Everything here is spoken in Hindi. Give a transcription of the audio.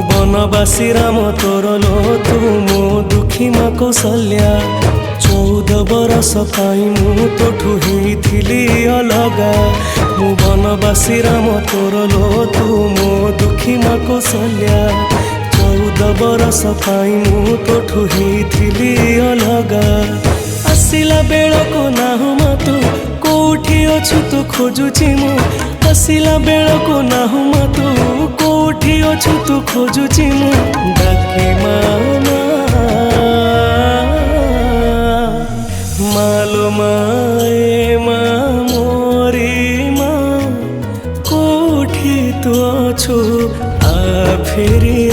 बनवासी राम तोर लो तू मो दुखी माँ कौशल्या 14 बरस पाई मु तोठू ही अलगा मु बनवासी राम तोर लो तू मो दुखी माँ कौशल्या 14 बरस पाई मु तोठू ही अलगा आसिला बेल को नाहु मा तू कोठी अछु तू खोजुची मु आसिला बेल को नाहु मा तू कोठी अछु तू खोजुची मु डाके माना मालो माए मा मोरी मा कोठी तू अछु आ फेरी